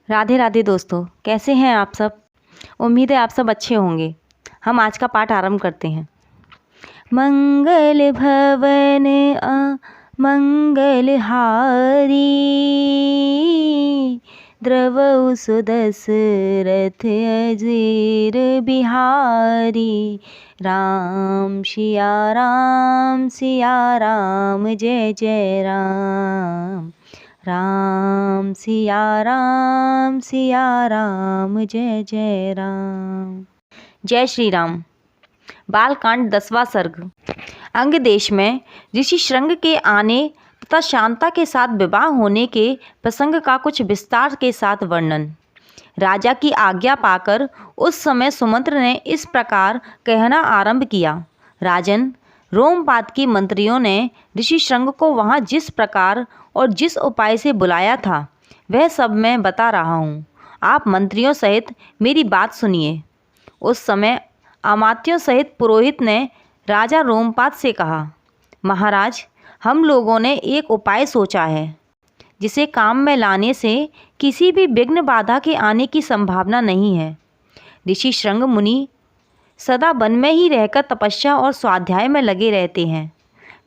राधे राधे दोस्तों, कैसे हैं आप सब। उम्मीद है आप सब अच्छे होंगे। हम आज का पाठ आरंभ करते हैं। मंगल भवन मंगल हारी, द्रवौ सुदशरथ अजीर बिहारी। राम सिया राम जय जय राम। राम सिया राम जय जय राम। जय श्री राम। बालकांड 10वां सर्ग। अंग देश में ऋषि श्रृंग के आने तथा शांता के साथ विवाह होने के प्रसंग का कुछ विस्तार के साथ वर्णन। राजा की आज्ञा पाकर उस समय सुमंत्र ने इस प्रकार कहना आरंभ किया। राजन, रोमपाद की मंत्रियों ने ऋषि श्रृंग को वहाँ जिस प्रकार और जिस उपाय से बुलाया था वह सब मैं बता रहा हूँ। आप मंत्रियों सहित मेरी बात सुनिए। उस समय अमात्यों सहित पुरोहित ने राजा रोमपाद से कहा, महाराज, हम लोगों ने एक उपाय सोचा है जिसे काम में लाने से किसी भी विघ्न बाधा के आने की संभावना नहीं है। ऋषि श्रृंग मुनि सदा वन में ही रहकर तपस्या और स्वाध्याय में लगे रहते हैं।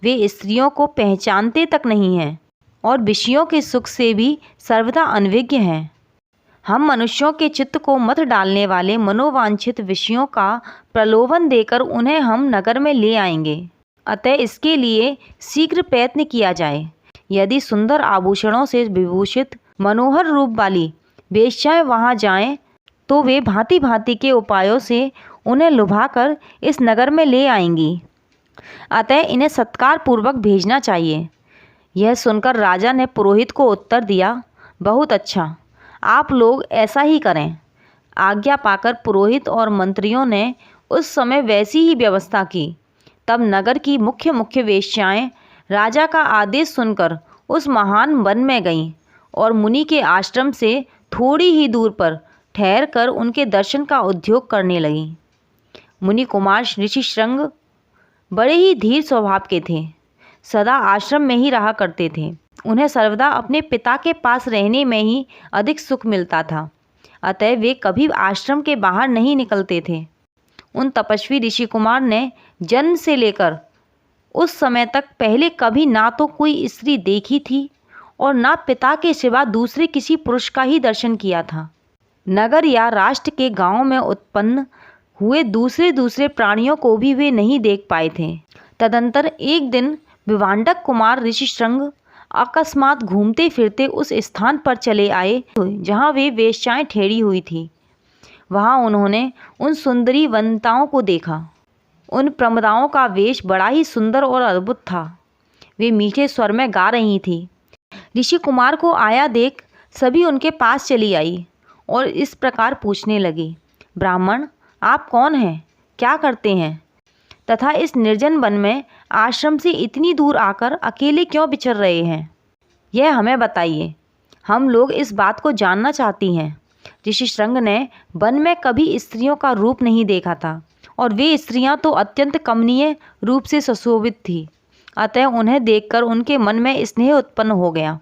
वे स्त्रियों को पहचानते तक नहीं हैं और विषयों के सुख से भी सर्वदा अनभिज्ञ हैं। हम मनुष्यों के चित्त को मत डालने वाले मनोवांछित विषयों का प्रलोभन देकर उन्हें हम नगर में ले आएंगे। अतः इसके लिए शीघ्र प्रयत्न किया जाए। यदि सुंदर आभूषणों से विभूषित मनोहर रूप वाली वेश्याएं वहां जाएं, तो वे भांति भांति के उपायों से उन्हें लुभाकर इस नगर में ले आएंगी। अतः इन्हें सत्कार पूर्वक भेजना चाहिए। यह सुनकर राजा ने पुरोहित को उत्तर दिया, बहुत अच्छा, आप लोग ऐसा ही करें। आज्ञा पाकर पुरोहित और मंत्रियों ने उस समय वैसी ही व्यवस्था की। तब नगर की मुख्य मुख्य वेश्याएं राजा का आदेश सुनकर उस महान वन में गईं और मुनि के आश्रम से थोड़ी ही दूर पर ठहरकर उनके दर्शन का उद्योग करने लगीं। मुनि कुमार ऋषि श्रृंग बड़े ही धीर स्वभाव के थे। सदा आश्रम में ही रहा करते थे। उन्हें सर्वदा अपने पिता के पास रहने में ही अधिक सुख मिलता था। अतः वे कभी आश्रम के बाहर नहीं निकलते थे। उन तपस्वी ऋषि कुमार ने जन्म से लेकर उस समय तक पहले कभी ना तो कोई स्त्री देखी थी और ना पिता के सिवा दूसरे किसी पुरुष का ही दर्शन किया था। नगर या राष्ट्र के गांव में उत्पन्न हुए दूसरे प्राणियों को भी वे नहीं देख पाए थे। तदंतर एक दिन विवांडक कुमार ऋषि श्रृंग अकस्मात घूमते फिरते उस स्थान पर चले आए जहाँ वे वेश्याएं ठहरी हुई थी। वहाँ उन्होंने उन सुंदरी वनिताओं को देखा। उन प्रमदाओं का वेश बड़ा ही सुंदर और अद्भुत था। वे मीठे स्वर में गा रही थी। ऋषि कुमार को आया देख सभी उनके पास चली आई और इस प्रकार पूछने लगी, ब्राह्मण, आप कौन हैं, क्या करते हैं तथा इस निर्जन वन में आश्रम से इतनी दूर आकर अकेले क्यों विचर रहे हैं, यह हमें बताइए। हम लोग इस बात को जानना चाहती हैं। ऋषि श्रृंग ने वन में कभी स्त्रियों का रूप नहीं देखा था और वे स्त्रियां तो अत्यंत कमनीय रूप से सुशोभित थी। अतः उन्हें देखकर उनके मन में स्नेह उत्पन्न हो गया।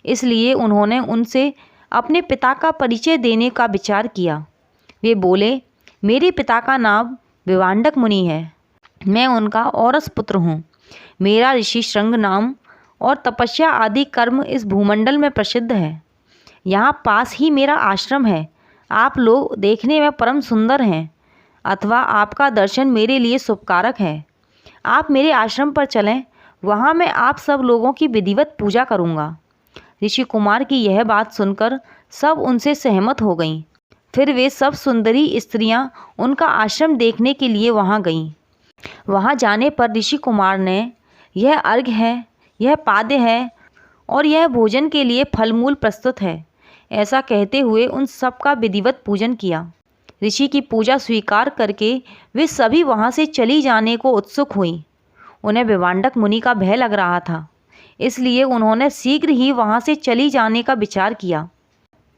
इसलिए उन्होंने उनसे अपने पिता का परिचय देने का विचार किया। वे बोले, मेरे पिता का नाम विवांडक मुनि है। मैं उनका औरस पुत्र हूँ। मेरा ऋषि श्रृंग नाम और तपस्या आदि कर्म इस भूमंडल में प्रसिद्ध है। यहाँ पास ही मेरा आश्रम है। आप लोग देखने में परम सुंदर हैं अथवा आपका दर्शन मेरे लिए शुभकारक है। आप मेरे आश्रम पर चलें, वहाँ मैं आप सब लोगों की विधिवत पूजा करूँगा। ऋषि कुमार की यह बात सुनकर सब उनसे सहमत हो गईं। फिर वे सब सुंदरी स्त्रियाँ उनका आश्रम देखने के लिए वहाँ गईं। वहाँ जाने पर ऋषि कुमार ने, यह अर्घ्य है, यह पाद्य है और यह भोजन के लिए फल मूल प्रस्तुत है, ऐसा कहते हुए उन सब का विधिवत पूजन किया। ऋषि की पूजा स्वीकार करके वे सभी वहाँ से चली जाने को उत्सुक हुईं। उन्हें विवांडक मुनि का भय लग रहा था, इसलिए उन्होंने शीघ्र ही वहाँ से चली जाने का विचार किया।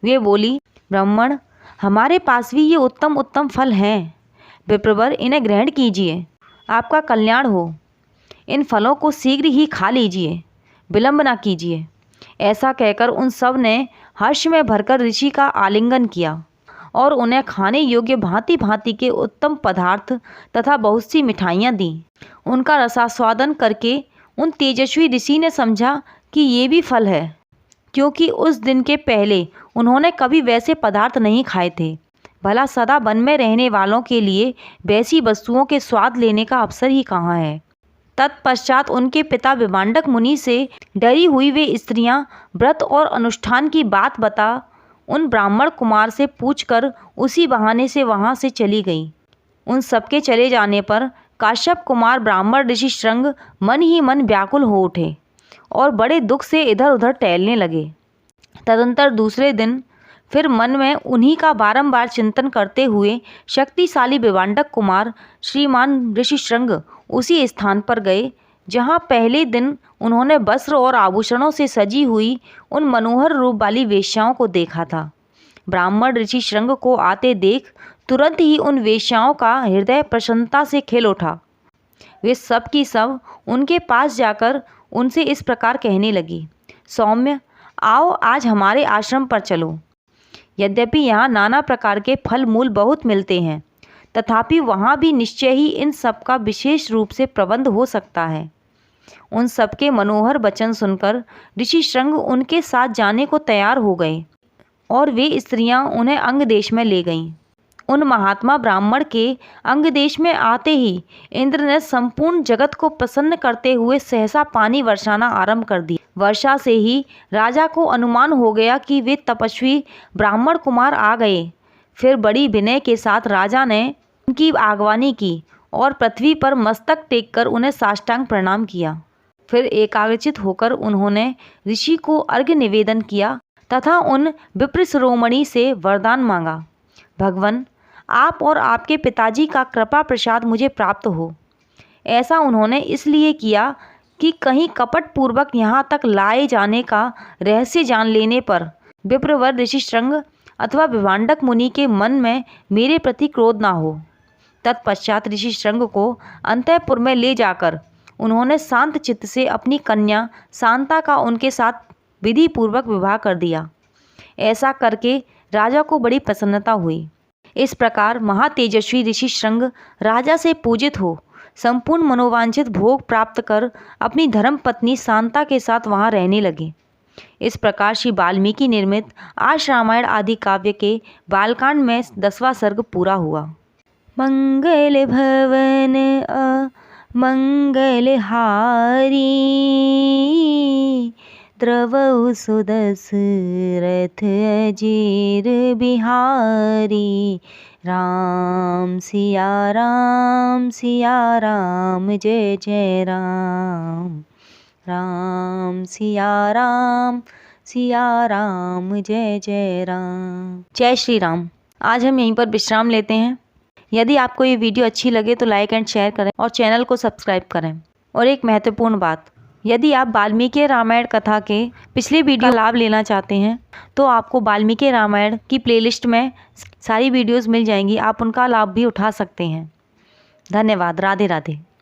वे बोली, ब्राह्मण, हमारे पास भी ये उत्तम उत्तम फल हैं। विप्रवर, इन्हें ग्रहण कीजिए, आपका कल्याण हो। इन फलों को शीघ्र ही खा लीजिए, विलंब ना कीजिए। ऐसा कहकर उन सब ने हर्ष में भरकर ऋषि का आलिंगन किया और उन्हें खाने योग्य भांति भांति के उत्तम पदार्थ तथा बहुत सी मिठाइयाँ दी। उनका रसास्वादन करके उन तेजस्वी ऋषि ने समझा कि ये भी फल है, क्योंकि उस दिन के पहले उन्होंने कभी वैसे पदार्थ नहीं खाए थे। भला सदा वन में रहने वालों के लिए वैसी वस्तुओं के स्वाद लेने का अवसर ही कहाँ है। तत्पश्चात उनके पिता विभांडक मुनि से डरी हुई वे स्त्रियां व्रत और अनुष्ठान की बात बता उन ब्राह्मण कुमार से पूछकर उसी बहाने से वहां से चली गईं। उन सबके चले जाने पर काश्यप कुमार ब्राह्मण ऋषि श्रृंग मन ही मन व्याकुल हो उठे और बड़े दुख से इधर उधर टहलने लगे। तदंतर दूसरे दिन फिर मन में उन्हीं का बारंबार चिंतन करते हुए शक्तिशाली विभांडक कुमार श्रीमान ऋषि श्रृंग उसी स्थान पर गए जहाँ पहले दिन उन्होंने वस्त्र और आभूषणों से सजी हुई उन मनोहर रूप वाली वेश्याओं को देखा था। ब्राह्मण ऋषि श्रृंग को आते देख तुरंत ही उन वेश्याओं का हृदय प्रसन्नता से खिल उठा। वे सब की सब उनके पास जाकर उनसे इस प्रकार कहने लगी, सौम्य, आओ आज हमारे आश्रम पर चलो। यद्यपि यहाँ नाना प्रकार के फल मूल बहुत मिलते हैं, तथापि वहाँ भी निश्चय ही इन सब का विशेष रूप से प्रबंध हो सकता है। उन सबके मनोहर वचन सुनकर ऋषि श्रृंग उनके साथ जाने को तैयार हो गए और वे स्त्रियां उन्हें अंग देश में ले गईं। उन महात्मा ब्राह्मण के अंग देश में आते ही इंद्र ने संपूर्ण जगत को प्रसन्न करते हुए सहसा पानी वर्षाना आरंभ कर दिया। वर्षा से ही राजा को अनुमान हो गया कि वे तपस्वी ब्राह्मण कुमार आ गए। फिर बड़ी विनय के साथ राजा ने उनकी आगवानी की और पृथ्वी पर मस्तक टेककर उन्हें साष्टांग प्रणाम किया। फिर एकाग्रचित होकर उन्होंने ऋषि को अर्घ्य निवेदन किया तथा उन विप्र शिरोमणि से वरदान मांगा, भगवान, आप और आपके पिताजी का कृपा प्रसाद मुझे प्राप्त हो। ऐसा उन्होंने इसलिए किया कि कहीं कपट पूर्वक यहाँ तक लाए जाने का रहस्य जान लेने पर विप्रवर ऋषि श्रृंग अथवा विभांडक मुनि के मन में मेरे प्रति क्रोध ना हो। तत्पश्चात ऋषि श्रृंग को अंतःपुर में ले जाकर उन्होंने शांत चित्त से अपनी कन्या शांता का उनके साथ विधि पूर्वक विवाह कर दिया। ऐसा करके राजा को बड़ी प्रसन्नता हुई। इस प्रकार महातेजस्वी ऋषि श्रृंग राजा से पूजित हो संपूर्ण मनोवांछित भोग प्राप्त कर अपनी धर्म पत्नी शांता के साथ वहां रहने लगे। इस प्रकार श्री वाल्मीकि निर्मित आश रामायण आदि काव्य के बालकांड में 10वां सर्ग पूरा हुआ। मंगल भवन मंगल हारी द्रवौ सुदशरथ अजीर बिहारी। राम सिया राम जय जय राम। राम सिया राम जय जय राम। जय श्री राम। आज हम यहीं पर विश्राम लेते हैं। यदि आपको ये वीडियो अच्छी लगे तो लाइक एंड शेयर करें और चैनल को सब्सक्राइब करें। और एक महत्वपूर्ण बात, यदि आप वाल्मीकि रामायण कथा के पिछले वीडियो लाभ लेना चाहते हैं तो आपको वाल्मीकि रामायण की प्लेलिस्ट में सारी वीडियोस मिल जाएंगी, आप उनका लाभ भी उठा सकते हैं। धन्यवाद। राधे राधे।